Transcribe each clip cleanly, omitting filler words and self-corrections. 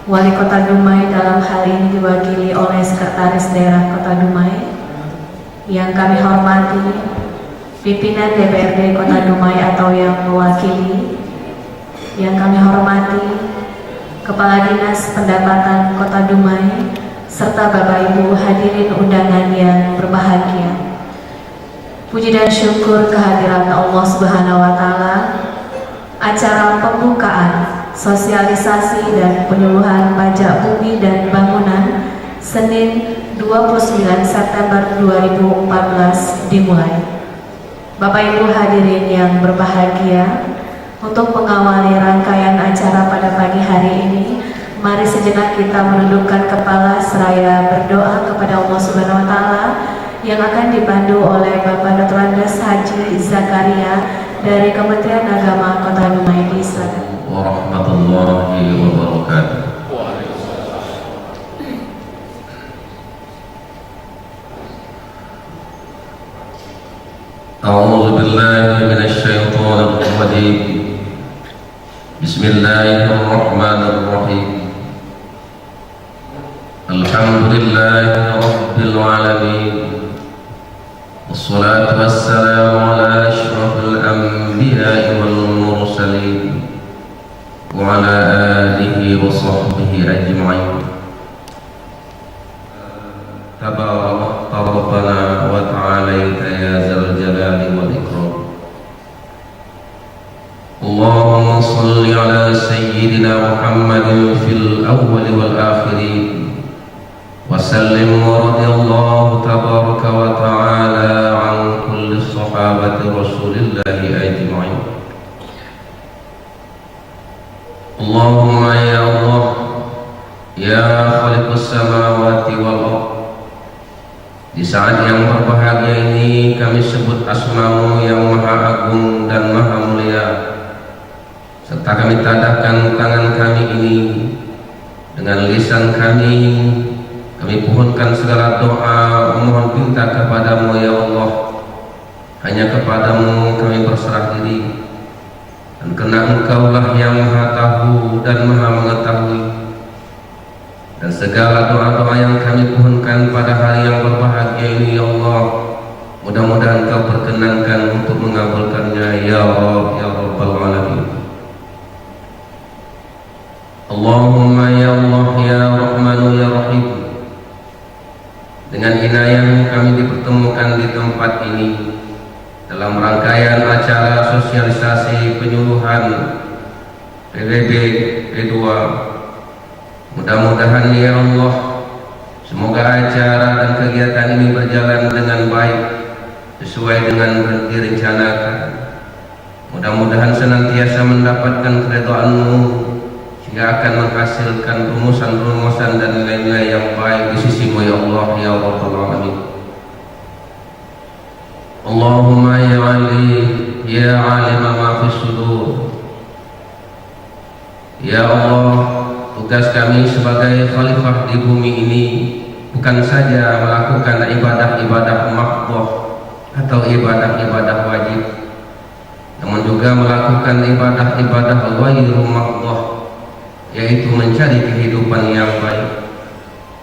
Wali Kota Dumai dalam hal ini diwakili oleh Sekretaris Daerah Kota Dumai. Yang kami hormati pimpinan DPRD Kota Dumai atau yang mewakili. Yang kami hormati Kepala Dinas Pendapatan Kota Dumai serta Bapak Ibu hadirin undangan yang berbahagia. Puji dan syukur kehadiran Allah Subhanahu wa Ta'ala. Acara pembukaan, sosialisasi dan penyuluhan pajak bumi dan bangunan Senin 29 September 2014 dimulai. Bapak Ibu hadirin yang berbahagia, untuk mengawali rangkaian acara pada pagi hari ini, mari sejenak kita menundukkan kepala seraya berdoa kepada Allah Subhanahu wa Ta'ala yang akan dipandu oleh Bapak Dr. Andes Haji Zakaria dari Kementerian Agama Kota Dumai. Silakan. Warahmatullahi wabarakatuh. A'udzu billahi minasy syaithanir rajim. Bismillahirrahmanirrahim. Alhamdulillahi rabbil alamin. Wassalatu wassalamu ala asyrafil anbiya'i wal mursalin wa ala alihi wa sahbihi ajma'in. Tabarakta rabbana wa ta'alaita ya zal jalali wal ikram. Allahumma salli ala sayyidina Muhammadin fil awwali wal akhirin wa sallim wa radiyallahu tabaraka wa ta'ala an kulli sahabati rasulillahi ajma'in. Allahumma ya Allah ya khaliqus samawati wal ardh, di saat yang berbahagia ini kami sebut asma-Mu yang maha agung dan maha mulia, serta kami tadahkan tangan kami ini dengan lisan kami pohonkan segala doa memohon pinta kepadamu ya Allah. Hanya kepadamu kami berserah diri, dan karena Engkaulah yang maha tahu dan maha mengetahui. Dan segala doa-doa yang kami pohonkan pada hari yang berbahagia ini ya Allah, mudah-mudahan Engkau perkenankan untuk mengabulkannya ya Rabb ya Rabbal Alamin. Allahumma ya Allah ya Rahmanu ya Rahim, dengan inayah kami dipertemukan di tempat ini dalam rangkaian acara sosialisasi penyuluhan PBB P2. Mudah-mudahan ya Allah, semoga acara dan kegiatan ini berjalan dengan baik sesuai dengan yang direncanakan. Mudah-mudahan senantiasa mendapatkan keridhaan-Mu sehingga akan menghasilkan rumusan-rumusan dan nilai-nilai yang baik di sisi-Mu ya Allah ya Rabbal Alamin. Allahumma ya Ali ya alim ma fis sudur. Ya Allah, tugas kami sebagai khalifah di bumi ini bukan saja melakukan ibadah-ibadah makhdhah atau ibadah-ibadah wajib, namun juga melakukan ibadah-ibadah ghairu makhdhah, yaitu mencari kehidupan yang baik,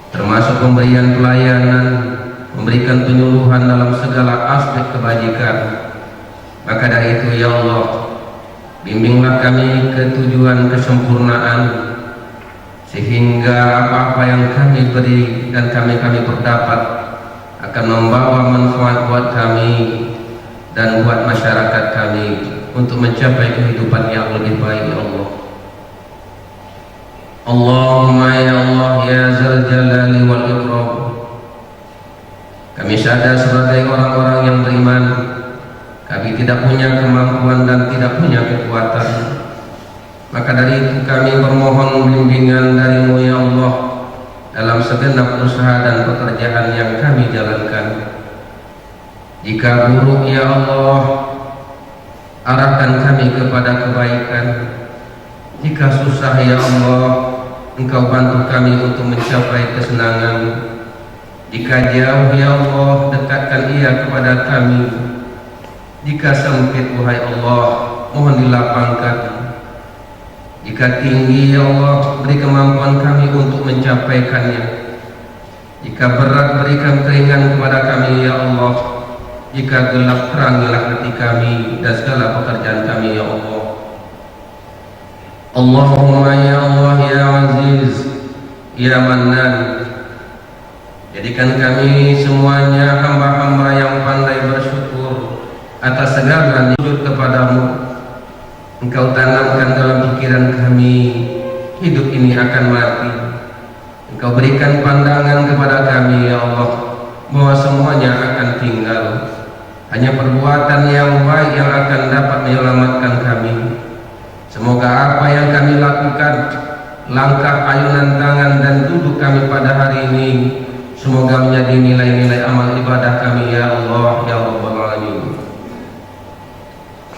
termasuk pemberian pelayanan, memberikan penyuluhan dalam segala aspek kebajikan. Maka dari itu ya Allah, bimbinglah kami ke tujuan kesempurnaan, sehingga apa-apa yang kami beri dan kami berdapat akan membawa manfaat buat kami dan buat masyarakat kami untuk mencapai kehidupan yang lebih baik ya Allah. Allahumma ya Allah ya zal jalali wal ikram, kami sadar sebagai orang-orang yang beriman, kami tidak punya kemampuan dan tidak punya kekuatan. Maka dari itu kami bermohon bimbingan dari-Mu ya Allah dalam segenap usaha dan pekerjaan yang kami jalankan. Jika buruk ya Allah, arahkan kami kepada kebaikan. Jika susah ya Allah, Engkau bantu kami untuk mencapai kesenangan. Jika jauh ya Allah, dekatkan ia kepada kami. Jika sempit wahai Allah, mohon dilapangkan. Jika tinggi ya Allah, beri kemampuan kami untuk mencapaikannya. Jika berat, berikan keringan kepada kami ya Allah. Jika gelap, terangilah hati kami dan segala pekerjaan kami ya Allah. Allahumma ya Allah ya Aziz ya Mannan, jadikan kami semuanya hamba-hamba yang pandai bersyukur atas segala nikmat kepadamu. Engkau tanamkan dalam pikiran kami, hidup ini akan mati. Engkau berikan pandangan kepada kami ya Allah, bahwa semuanya akan tinggal. Hanya perbuatan yang baik yang akan dapat menyelamatkan kami. Semoga apa yang kami lakukan, langkah ayunan tangan dan duduk kami pada hari ini, semoga menjadi nilai-nilai amal ibadah kami ya Allah ya Rabbal Alamin.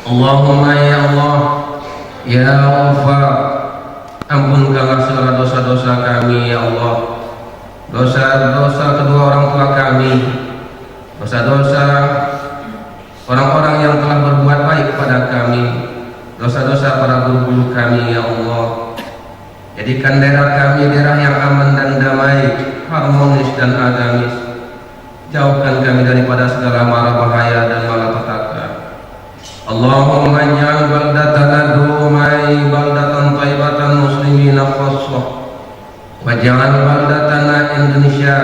Allahumma ya Allah ya Ghafar, ampunkanlah segala dosa-dosa kami ya Allah. Dosa-dosa kedua orang tua kami, dosa-dosa orang-orang yang telah berbuat baik kepada kami, dosa-dosa para guru-guru kami ya Allah. Jadikan daerah kami daerah yang aman dan damai, harmonis dan agamis. Jauhkan kami daripada segala mara bahaya dan malapetaka. Allahumma ij'al baldatana Dumai baldatan thayyibatan muslimina khassah, waj'al baldatana Indonesia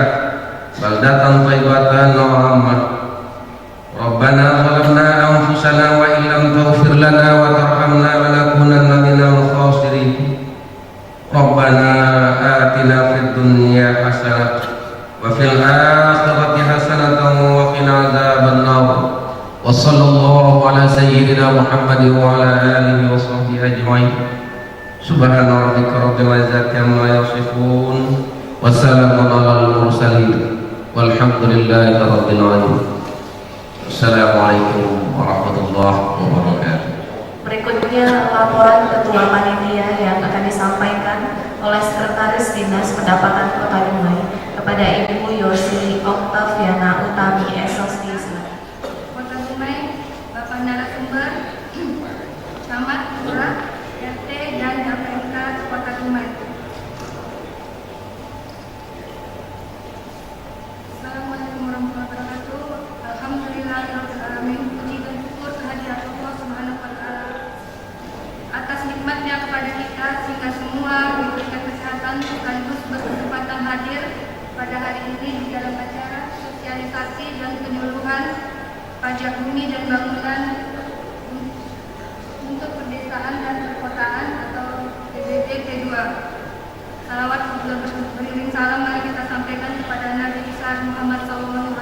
baldatan thayyibatan ammah. Rabbana zalamna anfusana wa illam taghfir lana wa tarhamna lanakunanna minal khasirin. Rabbana atina fid dunya hasanah wa fil akhirati hasanatan wa qina adzabannar. Wa sallallahu ala sayyidina Muhammad wa ala alihi wa sahbihi ajma'in. Subhana rabbika rabbil izzati amma yasifun wa salamun alal mursalin walhamdulillahi rabbil alamin. Assalamualaikum warahmatullahi wabarakatuh. Berikutnya laporan Ketua Panitia yang akan disampaikan oleh Sekretaris Dinas Pendapatan Kota Dumai kepada Ibu Yosi Oktaviana Utami SLC. Kota Dumai, Bapak narasumber, Camat, Lurah, RT, dan DPMK Kota Dumai. Assalamualaikum warahmatullahi wabarakatuh. Alhamdulillahirrahmanirrahim. Puji dan syukur kehadirat Allah Subhanahu wa Ta'ala atas nikmatnya kepada kita sehingga semua diberikan kesehatan sekaligus berkesempatan hadir pada hari ini di dalam acara sosialisasi dan penyuluhan pajak bumi dan bangunan untuk pedesaan dan perkotaan atau PBB P2. Salawat beriring salam mari kita sampaikan kepada Nabi besar Muhammad SAW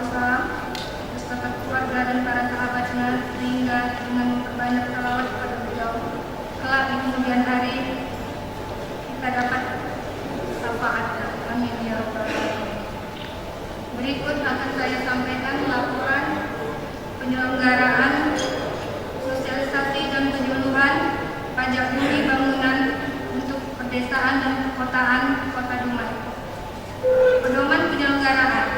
beserta keluarga dan para sahabatnya, sehingga dengan memperbanyak salawat kepada beliau kelak di kemudian hari kita dapat syafaat. Amin ya rabbal alamin. Berikut akan saya sampaikan laporan penyelenggaraan sosialisasi dan penyuluhan pajak bumi bangunan untuk pedesaan dan perkotaan Kota Dumai. Pedoman penyelenggaraan.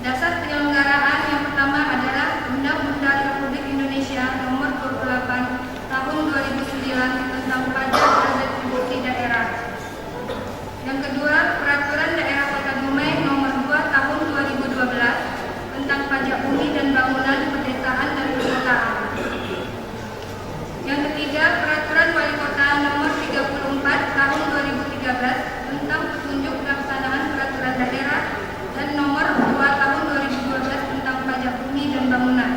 Dasar penyelenggaraan yang pertama adalah Undang-Undang Republik Indonesia Nomor 28 Tahun 2009 tentang pajak dan retribusi daerah. Yang kedua, Peraturan Daerah Kota Dumai Nomor 2 Tahun 2012 tentang pajak bumi dan bangunan pedesaan dan perkotaan. Yang ketiga, Peraturan Wali Kota Nomor 34 Tahun 2013 tentang petunjuk pelaksanaan peraturan daerah dan Nomor 2 Tahun 2012 tentang pajak bumi dan bangunan.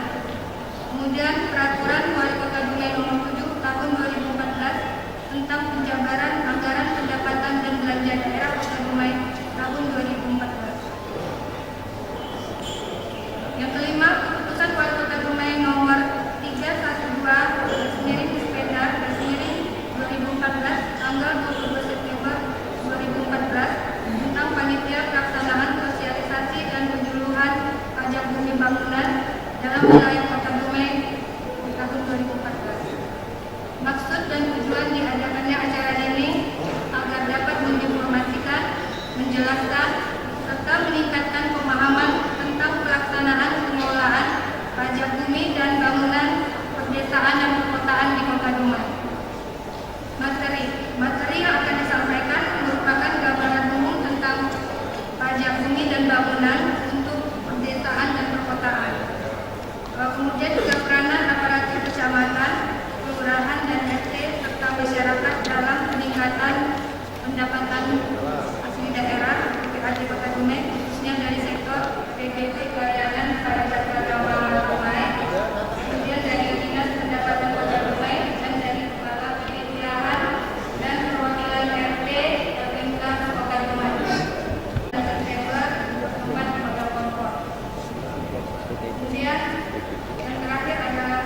Kemudian Peraturan Wali Kota Dumai Nomor 7 Tahun 2014 tentang penjabaran anggaran pendapatan dan belanja daerah Kota Dumai tahun 2014. Yang kelima, Keputusan Wali Kota Dumai Nomor 312/Dispenda/2014 tanggal 22 September 2014 tentang panitia pelaksanaan sosialisasi dan penyuluhan pajak bumi bangunan dalam wilayah Kota Dumai tahun 2014. Maksud dan tujuan diadakannya acara ini agar dapat menginformasikan, menjelaskan, serta meningkatkan pemahaman tentang pelaksanaan pengelolaan pajak bumi dan bangunan pedesaan dan perkotaan di Kota Dumai. asli daerah DPRD Kota Dumai, khususnya dari sektor PBB Pelayanan Pajak Agama Dumai, kemudian dari Dinas Pendapatan Kota Dumai, dan dari Kepala Pemilihan dan Perwakilan RT RMK Kota Dumai. September 4 Kota Kompor. Kemudian yang terakhir adalah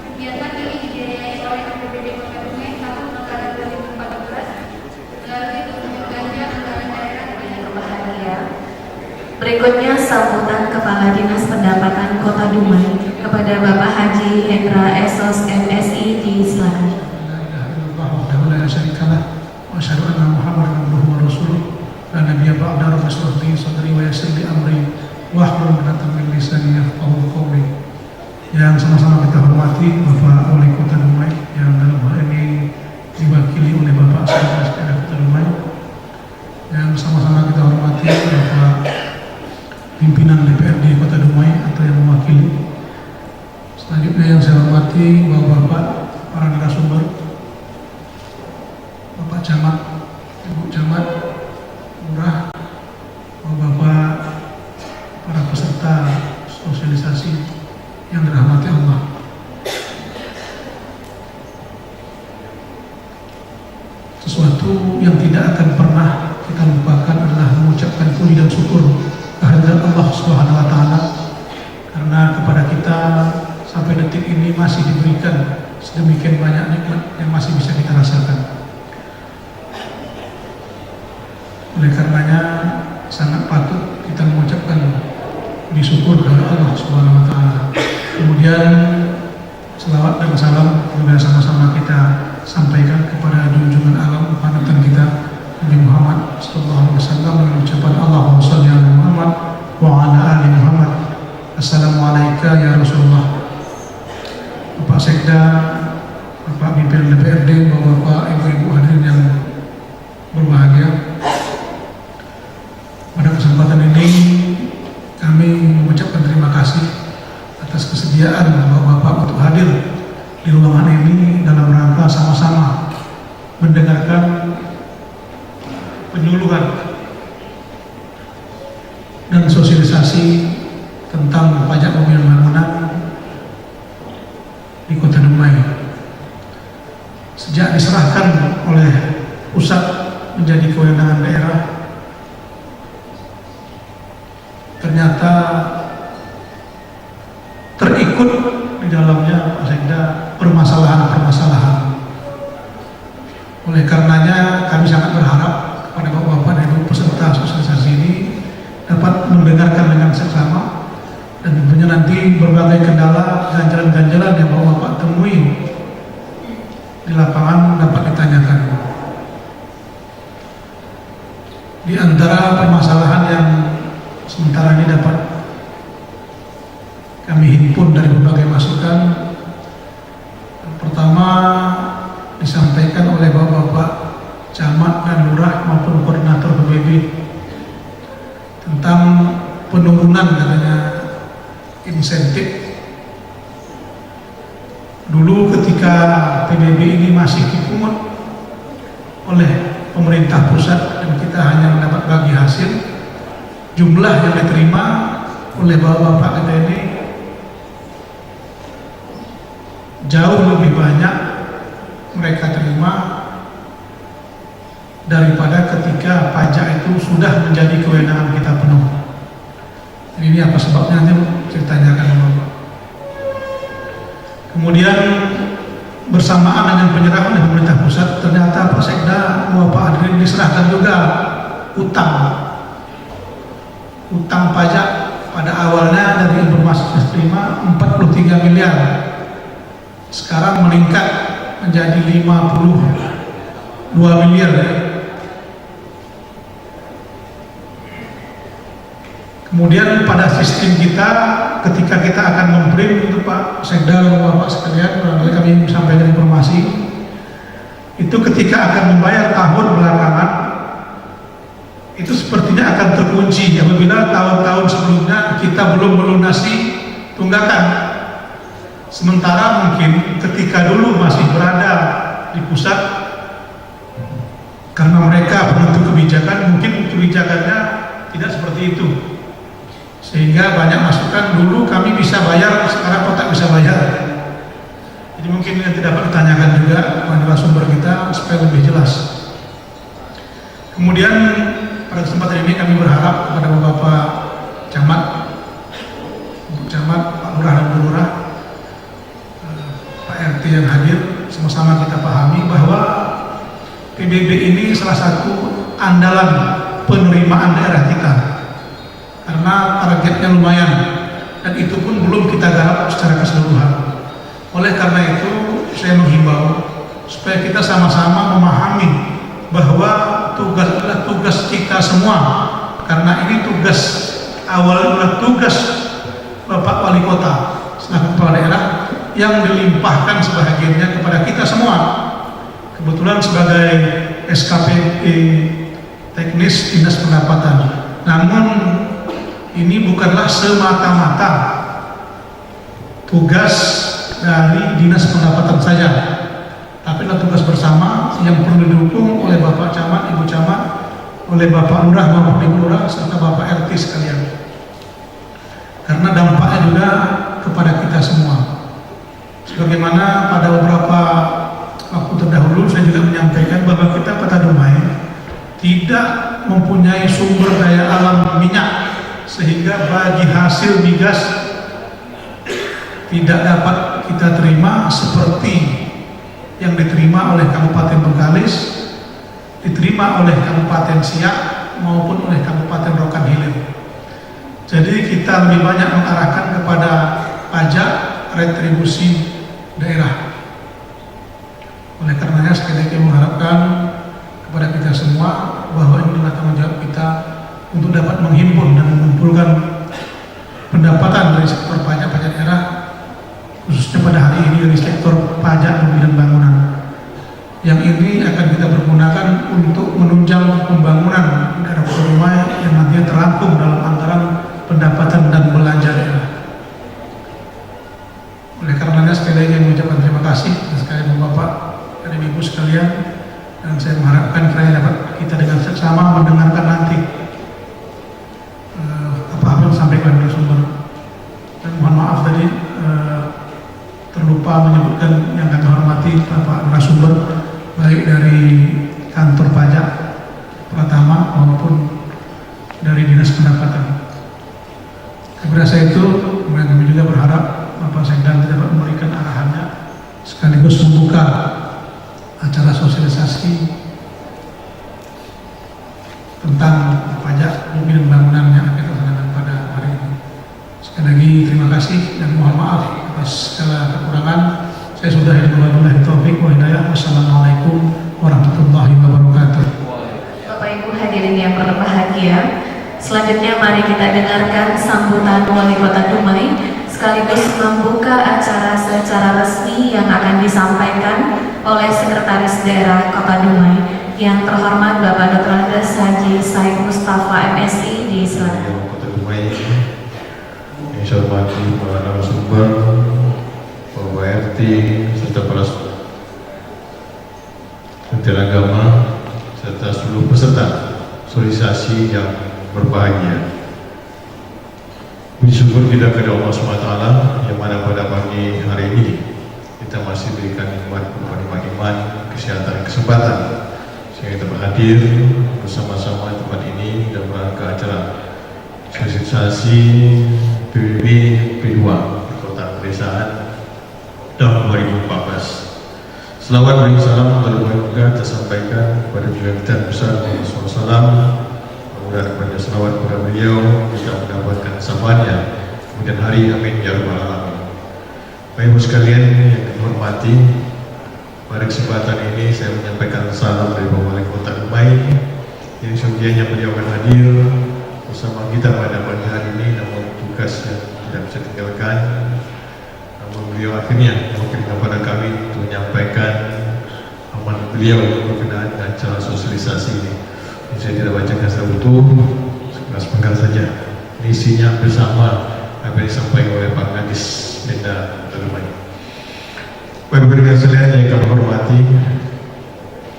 kegiatan ini dibiayai oleh APBD Kota Dumai tahun anggaran 2014 melalui tunjuk ganja anggaran daerah dengan Berbahagia. Berikutnya sambutan Kepala Dinas Pendapatan Kota Dumai kepada Bapak Haji Hendra Esos MSI disilakan. Yang sama-sama kita hormati Bapak Wali Kota Dumai yang dalam hal ini diwakili oleh Bapak Sekretaris Daerah Kota Dumai, yang sama-sama kita hormati Bapak pimpinan DPRD Kota Dumai atau yang mewakili. Selanjutnya yang saya hormati Bapak-bapak para narasumber, Bapak Camat, Ibu Camat, Lurah, Bapak para peserta sosialisasi yang dirahmati Allah. Sesuatu yang tidak akan pernah kita lupakan adalah mengucapkan puji dan syukur kehadirat Allah Subhanahu wa taala, karena kepada kita sampai detik ini masih diberikan sedemikian banyak nikmat yang masih bisa kita rasakan. Oleh karenanya sangat patut kita mengucapkan puji syukur kepada Allah Subhanahu wa taala. Kemudian selawat dan salam juga sama-sama kita sampaikan kepada junjungan alam panutan kita Nabi Muhammad sallallahu alaihi wasallam dengan ucapan Allahumma shalli ala Muhammad wa ala ali Muhammad. Assalamualaikum ya Rasulullah. Bapak Sekda, Bapak pimpinan DPRD, Bapak Ibu-ibu hadirin yang berbahagia. Pada kesempatan ini kami mengucapkan terima kasih atas kesediaan Bapak-bapak untuk hadir di ruangan ini dalam rangka sama-sama mendengarkan penyuluhan dan sosialisasi tentang pajak mobil bangunan di Kota Dumai. Sejak diserahkan oleh pusat menjadi kewenangan daerah, ternyata terikut di dalamnya Pak Sekda permasalahan-permasalahan. Oleh karenanya kami sangat berharap kepada Bapak-bapak dan Ibu peserta sosialisasi ini dapat mendengarkan dengan seksama, dan tentunya nanti berbagai kendala, ganjalan-ganjalan yang Bapak-bapak temui di lapangan dapat ditanyakan. Di antara permasalahan yang sementara ini dapat kami himpun dari berbagai masukan, pertama disampaikan oleh Bapak-bapak Camat dan Lurah maupun Koordinator PBB tentang penurunan katanya insentif. Dulu ketika PBB ini masih dipungut oleh pemerintah pusat dan kita hanya mendapat bagi hasil, jumlah yang diterima oleh bapak-bapak kita ini jauh lebih banyak mereka terima daripada ketika pajak itu sudah menjadi kewenangan kita penuh. Ini apa sebabnya, nanti saya tanyakan Bapak. Kemudian bersamaan dengan penyerahan dari pemerintah pusat, ternyata Pak Sekda, Bapak hadirin, diserahkan juga utang pajak pada awalnya dari informasi saya terima 43 miliar, sekarang meningkat menjadi 52 miliar ya. Kemudian pada sistem kita, ketika kita akan memprint untuk Pak Sekda dan Bapak sekalian, barangkali kami sampaikan informasi itu, ketika akan membayar tahun belakangan itu sepertinya akan terkunci apabila tahun-tahun sebelumnya kita belum melunasi tunggakan. Sementara mungkin ketika dulu masih berada di pusat, karena mereka mereka penentu kebijakan, mungkin kebijakannya tidak seperti itu. Sehingga banyak masukan, dulu kami bisa bayar, sekarang kok tak bisa bayar. Jadi mungkin yang tidak dapat ditanyakan juga kepada sumber kita supaya lebih jelas. Kemudian pada kesempatan ini kami berharap kepada Bapak Camat, Pak Lurah dan Bu Lurah, Pak RT yang hadir, sama-sama kita pahami bahwa PBB ini salah satu andalan penerimaan daerah kita, karena targetnya lumayan dan itu pun belum kita garap secara keseluruhan. Oleh karena itu saya menghimbau supaya kita sama-sama memahami bahwa tugas adalah tugas kita semua, karena ini tugas awal adalah tugas Bapak Wali Kota selaku kepala daerah yang dilimpahkan sebahagiannya kepada kita semua. Kebetulan sebagai SKPD teknis Dinas Pendapatan, namun ini bukanlah semata-mata tugas dari Dinas Pendapatan saja, tapi adalah tugas bersama yang perlu didukung oleh Bapak Camat, Ibu Camat, oleh Bapak Lurah maupun Ibu Lurah serta Bapak RT sekalian, karena dampaknya juga kepada kita semua. Sebagaimana pada beberapa waktu terdahulu saya juga menyampaikan bahwa kita Kota Dumai tidak mempunyai sumber daya alam minyak, sehingga bagi hasil migas tidak dapat kita terima seperti yang diterima oleh Kabupaten Bengkalis, diterima oleh Kabupaten Siak maupun oleh Kabupaten Rokan Hilir. Jadi kita lebih banyak mengarahkan kepada pajak retribusi daerah. Oleh karenanya sekali lagi mengharapkan kepada kita semua bahwa ini adalah tanggung jawab kita untuk dapat menghimpun dan mengumpulkan pendapatan dari sektor pajak daerah, khususnya pada hari ini dari sektor pajak bumi dan bangunan. Yang ini akan kita pergunakan untuk menunjang pembangunan daerah Kota Dumai yang nantinya terangkum dalam anggaran pendapatan dan belanja daerah. Oleh karenanya sekali lagi mengucapkan terima kasih sekali Bapak dan Ibu sekalian, dan saya mengharapkan kiranya dapat kita dengan seksama mendengarkan nanti apa-apa yang disampaikan oleh sumber. Dan mohon maaf tadi terlupa menyebutkan yang kami hormati Bapak narasumber baik dari kantor pajak Pratama maupun dari Dinas Pendapatan. Kepada saya itu, kemudian kami juga berharap Bapak Sekda dapat memberikan arahannya sekaligus membuka acara sosialisasi tentang pajak bumi dan bangunan yang akan dilaksanakan pada hari ini. Sekali lagi terima kasih dan mohon maaf atas segala kekurangan. Saya sudah wabillahi taufiq wa hidayah. Wassalamualaikum warahmatullahi wabarakatuh. Bapak Ibu hadirin yang berbahagia, selanjutnya mari kita dengarkan sambutan Wali Kota Dumai sekaligus membuka acara secara resmi yang akan disampaikan oleh Sekretaris Daerah Kota Dumai yang terhormat Bapak Dr. Andes Haji Said Mustafa MSI di Selatan. Kota Dumai yang saya hormati para narasumber, Bapak RT serta para Menteri Agama serta seluruh peserta sosialisasi yang berbahagia. Puji syukur kita kepada Allah SWT yang mana pada pagi hari ini kita masih berikan nikmat berupa iman, kesehatan, kesempatan sehingga kita hadir bersama-sama di tempat ini dalam rangka acara sosialisasi PBB P2 di Kota Pedesaan tahun 2014. Selawat dan salam terbahagia tersampaikan kepada Junjungan kita besar Muhammad SAW. Mudah-mudahan kepada selawat kepada beliau kita mendapatkan kesabarannya kemudian hari, amin ya rabbal alamin. Bapak Ibu sekalian yang dihormati, pada kesempatan ini saya menyampaikan salam dari Bapak Wali Kota Dumai yang sungguhnya beliau akan hadir bersama kita pada pagi hari ini, namun tugas yang tidak bisa tinggalkan. Namun beliau akhirnya mungkin kepada kami untuk menyampaikan amanat beliau berkenaan dengan acara sosialisasi ini. Saya tidak bacakan secara utuh, sekelas-penggal saja. Isinya bersama apa yang disampaikan oleh Pak Kadis Benda Dumai. Bapak Ibu sekalian yang kami hormati,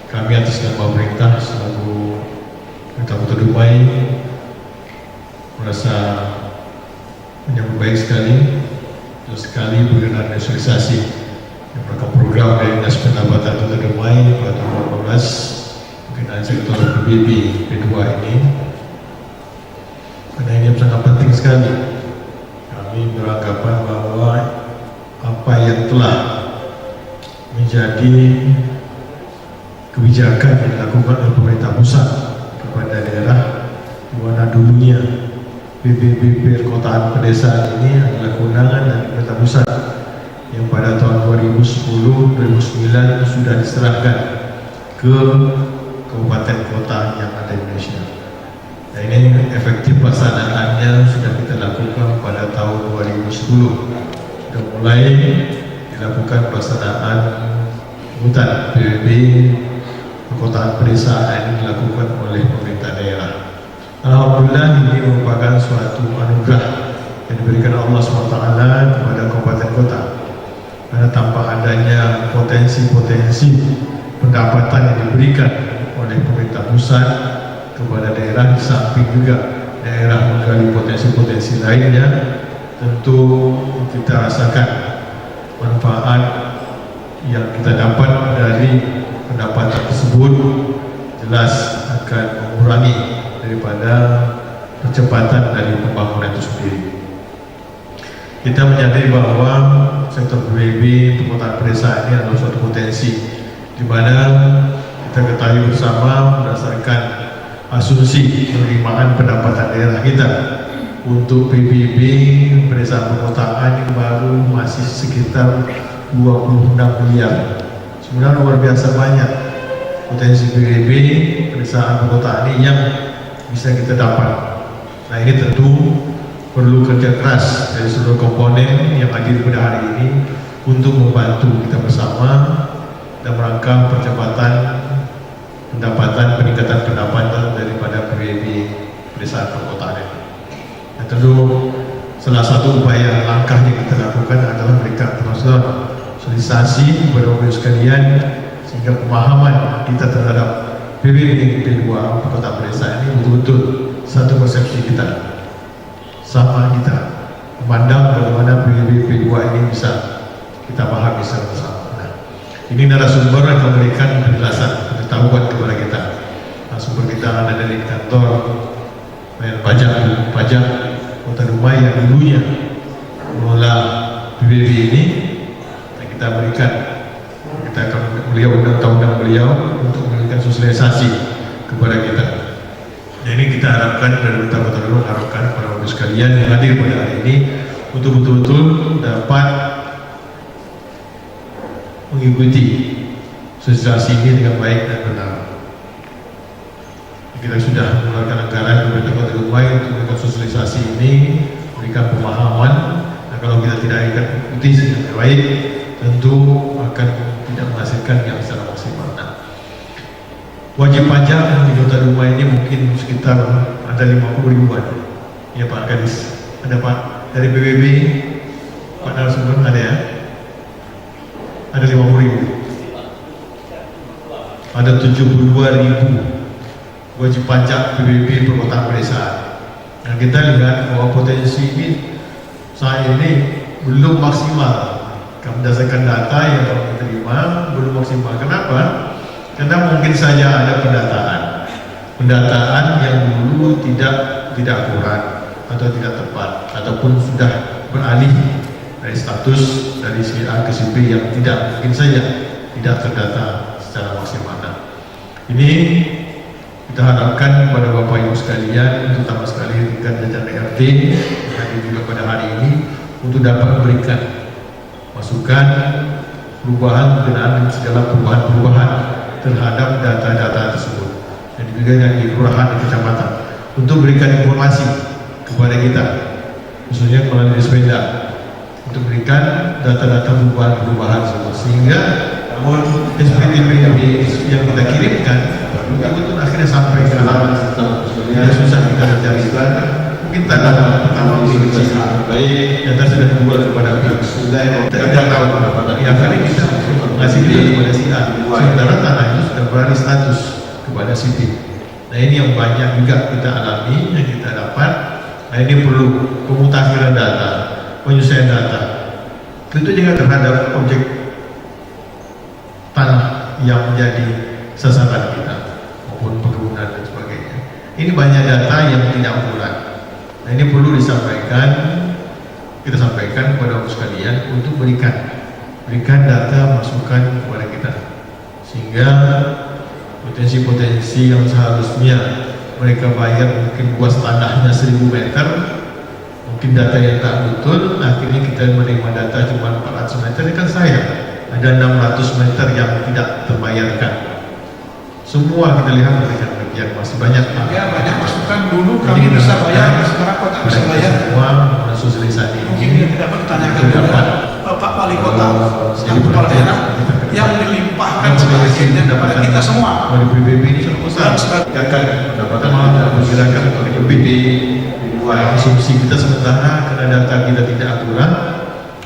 kami atas nama pemerintah selaku Kota Dumai merasa menyambut baik sekali berkenaan sosialisasi yang merupakan program dari Dinas Pendapatan Kota Dumai pada 2015 berkenaan sektor PBB P2 ini, karena ini sangat penting sekali. Kami beranggapan bahwa apa yang telah menjadi kebijakan yang dilakukan oleh pemerintah pusat kepada daerah, di mana dulunya PBB perkotaan pedesaan ini adalah kewenangan dari pemerintah pusat yang pada tahun 2010-2009 sudah diserahkan ke kabupaten kota yang ada di Indonesia. Nah, ini efektif pelaksanaannya sudah kita lakukan pada tahun 2010. Sudah mulai dilakukan pelaksanaan hutan PBB perkotaan pedesaan yang dilakukan oleh pemerintah daerah. Alhamdulillah, ini merupakan suatu anugerah yang diberikan Allah SWT kepada kabupaten kota, karena tanpa adanya potensi-potensi pendapatan yang diberikan oleh pemerintah pusat kepada daerah, di samping juga daerah menggali potensi-potensi lainnya, tentu kita rasakan manfaat yang kita dapat dari pendapatan tersebut jelas akan mengurangi daripada percepatan dari pembangunan itu sendiri. Kita menyadari bahwa sektor PBB perkotaan pedesaan ini adalah suatu potensi di mana kita ketahui bersama berdasarkan asumsi penerimaan pendapatan daerah kita untuk PBB pedesaan perkotaan ini baru masih sekitar 26 miliar. Sebenarnya luar biasa banyak potensi PBB pedesaan perkotaan ini yang bisa kita dapat. Nah, ini tentu perlu kerja keras dari seluruh komponen yang hadir pada hari ini untuk membantu kita bersama dan merangka percepatan peningkatan pendapatan daripada PBB pedesaan perkotaan ini. Nah, tentu salah satu upaya langkah yang kita lakukan adalah memberikan sosialisasi kepada warga sekalian sehingga pemahaman kita terhadap PBB P2 perkotaan pedesaan ini betul-betul satu persepsi kita, sama kita memandang bagaimana PBB P2 ini bisa kita pahami bersama. Nah, ini narasumber yang memberikan penjelasan, pengetahuan kepada kita. Narasumber kita ada dari kantor pajak Kota Dumai yang dulunya mengelola PBB ini, dan kita berikan, kita akan beliau undang-undang beliau untuk memberikan sosialisasi kepada kita. Nah, ini kita harapkan dari Kota Dumai harapkan para warga sekalian yang hadir pada hari ini untuk betul-betul dapat mengikuti sosialisasi ini dengan baik dan benar. Kita sudah mengeluarkan anggaran pemerintah Kota Dumai untuk melakukan sosialisasi ini, memberikan pemahaman. Nah, kalau kita tidak ikuti dengan baik, tentu akan tidak menghasilkan yang secara maksimal. Nah, wajib pajak di Kota Dumai ini mungkin sekitar ada 50 ribuan. Ya Pak Kadis, ada Pak dari PBB, Pak narasumber ada ya? Ada 50 ribu. Ada 72 ribu wajib pajak PBB perkotaan pedesaan. Nah, kita lihat bahwa potensi ini saat ini belum maksimal. Berdasarkan data yang kami terima belum maksimal. Kenapa? Karena mungkin saja ada pendataan yang dulu tidak akurat atau tidak tepat, ataupun sudah beralih dari status dari si A ke si B yang tidak mungkin saja tidak terdata secara maksimal. Nah, ini kita harapkan kepada Bapak Ibu sekalian, terutama sekali tingkat jajaran RT yang hadir juga pada hari ini, untuk dapat memberikan masukan perubahan berkenaan segala perubahan terhadap data-data tersebut, dan juga yang di kelurahan dan kecamatan, untuk berikan informasi kepada kita, khususnya melalui sepeda, untuk berikan data-data perubahan tersebut, sehingga SPTP yang kita kirimkan betul-betul akhirnya sampai ke alamat tidak susah kita mencarikan. Mungkin tanda pertama kecil, data sudah dibuat kepada pihak tidak tahu yang kali kita ngasih dia kepada si A, sementara tanah itu sudah beralih status kepada si B. Nah, Nah ini yang banyak juga kita alami, yang kita dapat. Nah ini perlu pemutakhiran data, penyelesaian data. Tentu juga terhadap objek tanah yang menjadi sasaran kita maupun perkebunan dan sebagainya. Ini banyak data yang tidak akurat. Nah ini perlu disampaikan, kita sampaikan kepada sekalian untuk berikan data masukan kepada kita, sehingga potensi-potensi yang seharusnya mereka bayar mungkin luas tanahnya 1000 meter, mungkin data yang tak betul, akhirnya kita menerima data cuma 400 meter. Ini kan sayang, ada 600 meter yang tidak terbayarkan. Semua kita lihat mereka demikian, masih banyak. Ya, banyak masukan dulu kami bisa bayar, sekarang kok tak bisa bayar. Semua sosialisasi Mungkin ini dia tidak bertanyakan kepada Pak Wali Kota dan Kepala Daerah yang dilimpahkan sebagai kepada kita semua. Dari PBB ini sudah besar. Akan pendapatan malah bergerakan lebih di dua asumsi kita sementara karena data kita tidak akurat.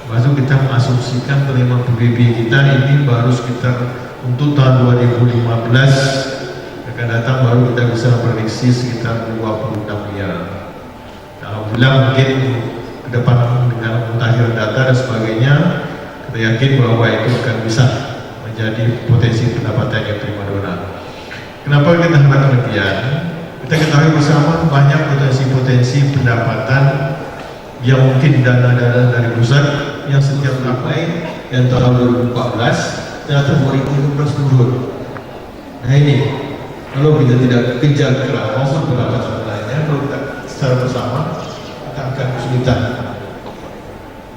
Lalu kita mengasumsikan penerimaan PBB kita ini baru sekitar untuk tahun 2015 akan datang baru kita bisa prediksi sekitar 26 miliar. Alhamdulillah mungkin ke depan dengan mutakhir data dan sebagainya kita yakin bahwa itu akan bisa menjadi potensi pendapatan yang prima dona. Kenapa kita harapkan demikian? Kita ketahui bersama banyak potensi-potensi pendapatan yang mungkin dana-dana dari pusat yang setiap sampai yang tahun 2014 ternyata 2015 turun. Nah ini kalau kita tidak kejar keras maupun pendapatan lainnya, kalau kita secara bersama kita akan kesulitan.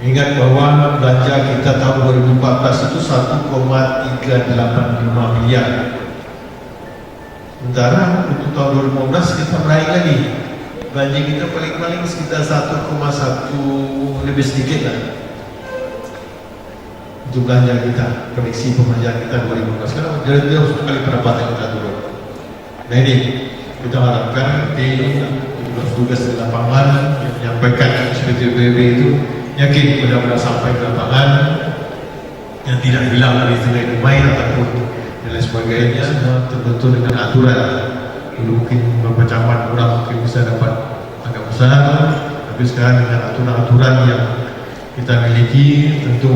Ingat bahwa belanja kita tahun 2014 itu 1,385 miliar. Sementara untuk tahun 2015 kita meraih lagi. Belanja kita paling-paling sekitar 1,1 lebih sedikit lah. Untuk belanja kita, prediksi pembelanjaan kita 2015 sekarang jadi sekali pendapatan kita turun. Nah ini kita harapkan di tugas di lapangan yang menyampaikan seperti PBB itu yakin benar-benar sampai ke lapangan yang tidak hilang dari nilai domain ataupun nilai sebagainya, semua terbentuk dengan aturan. Dulu mungkin beberapa camat kurang mungkin bisa dapat agak besar, tapi sekarang dengan aturan-aturan yang kita miliki tentu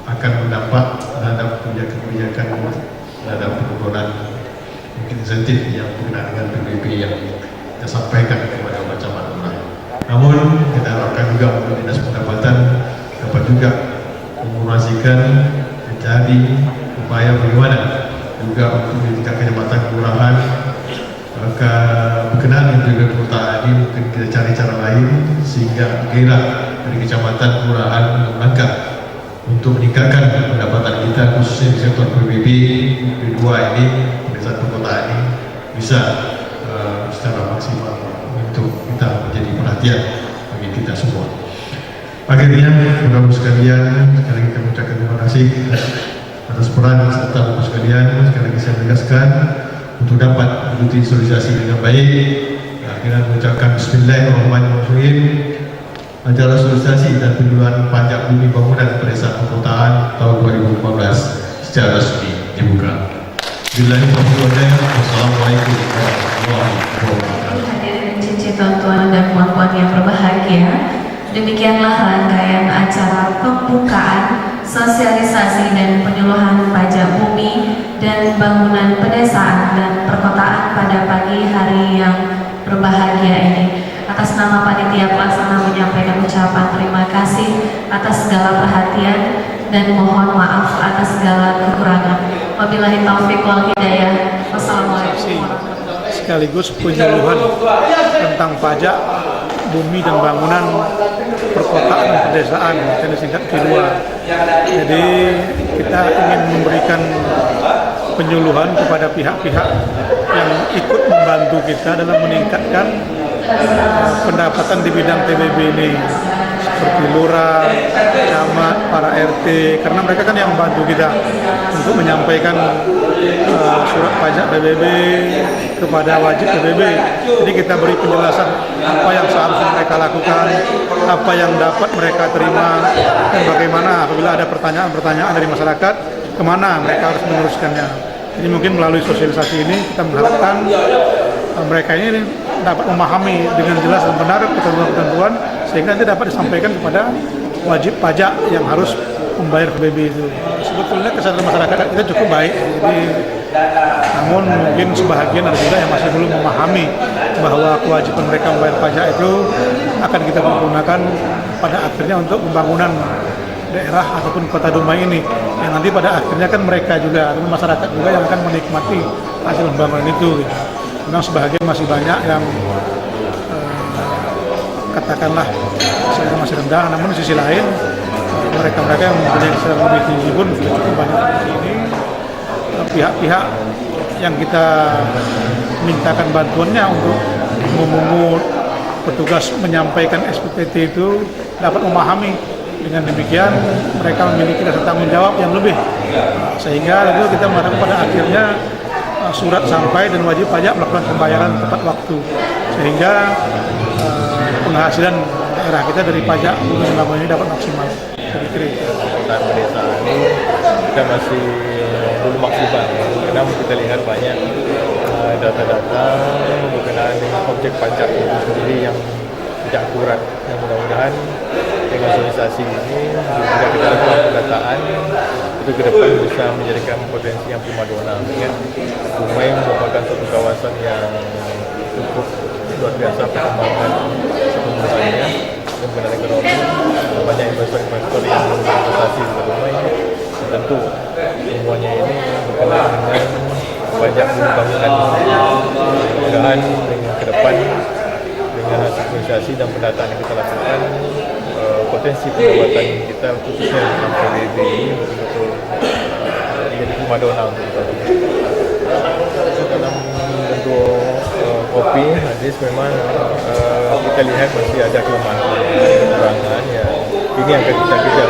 akan mendapat terhadap kebijakan terhadap penurunan mungkin insentif yang berkenaan dengan PBB yang kita sampaikan kepada camat lurah. Namun kita harapkan juga untuk dinas pendapatan dapat juga memurasikan mencari upaya bagaimana juga untuk di tingkat kecamatan kelurahan maka berkenaan dengan PBB kota ini mungkin kita cari cara lain sehingga gairah dari kecamatan kelurahan untuk melangkah untuk meningkatkan pendapatan kita khususnya di sektor PBB kedua ini desa perkotaan ini bisa secara maksimal untuk kita menjadi perhatian bagi kita semua. Akhirnya, Bapak-Ibu sekalian, sekali lagi kami ucapkan terima kasih atas peran serta Bapak sekalian. Sekali lagi saya menegaskan untuk dapat mengikuti sosialisasi dengan baik. Akhirnya mengucapkan Bismillahirrahmanirrahim. Acara sosialisasi dan penjualan pajak bumi bangunan pedesaan perkotaan tahun 2015 secara resmi dibuka. Wassalamualaikum warahmatullahi wabarakatuh. Hadirin cincin tuan-tuan dan puan-puan yang berbahagia, demikianlah rangkaian acara pembukaan sosialisasi dan penyuluhan pajak bumi dan bangunan pedesaan dan perkotaan pada pagi hari yang berbahagia ini. Atas nama panitia pelaksana menyampaikan ucapan terima kasih atas segala perhatian dan mohon maaf atas segala kekurangan. Wabillahi taufiq wal hidayah. Wassalamualaikum warahmatullahi wabarakatuh. Sekaligus penyuluhan tentang pajak bumi dan bangunan perkotaan dan pedesaan yang disingkat Kilua. Jadi kita ingin memberikan penyuluhan kepada pihak-pihak yang ikut membantu kita dalam meningkatkan pendapatan di bidang PBB ini, seperti lurah, camat, para RT, karena mereka kan yang membantu kita untuk menyampaikan surat pajak PBB kepada wajib PBB. Jadi kita beri penjelasan apa yang seharusnya mereka lakukan, apa yang dapat mereka terima, dan bagaimana apabila ada pertanyaan-pertanyaan dari masyarakat, kemana mereka harus meneruskannya. Jadi mungkin melalui sosialisasi ini kita mengharapkan mereka ini dapat memahami dengan jelas dan benar ketentuan-ketentuan sehingga nanti dapat disampaikan kepada wajib pajak yang harus membayar PBB itu. Sebetulnya kesadaran masyarakat kita cukup baik, jadi namun mungkin sebahagian ada juga yang masih belum memahami bahwa kewajiban mereka membayar pajak itu akan kita gunakan pada akhirnya untuk pembangunan daerah ataupun kota Dumai ini, yang nanti pada akhirnya kan mereka juga ataupun masyarakat juga yang akan menikmati hasil pembangunan itu. Memang sebahagian masih banyak yang katakanlah saya masih rendah, namun di sisi lain mereka-mereka yang mempunyai kesadaran lebih tinggi pun sudah cukup banyak di sini. Pihak-pihak yang kita mintakan bantuannya untuk memungut petugas menyampaikan SPPT itu dapat memahami. Dengan demikian mereka memiliki rasa tanggung jawab yang lebih, sehingga lalu kita mengharapkan pada akhirnya surat sampai dan wajib pajak melakukan pembayaran tepat waktu, sehingga penghasilan daerah kita dari pajak selama ini dapat maksimal. Tentang pedesaan kita masih belum maksimal, karena kita lihat banyak data-data berkenaan dengan objek pajak itu sendiri yang tidak akurat. Yang mudah-mudahan dengan sosialisasi ini juga kita lakukan pendataan itu ke depan bisa menjadikan potensi yang primadona. Ingat, Dumai merupakan suatu kawasan yang cukup luar biasa perkembangan pembangunannya dan berkenaan ekonomi. Banyak investor-investor yang berinvestasi di Dumai. Tentu semuanya ini berkenaan dengan banyak bangunan. Mudah-mudahan dengan ke depan dengan hasil sosialisasi dan pendataan yang kita lakukan, potensi pendapatan kita khususnya dalam PBB ini betul-betul menjadi primadona untuk kita. Dalam bentuk kopi hadis memang kita lihat masih ada kelemahan kekurangan ya, ini yang akan kita kejar.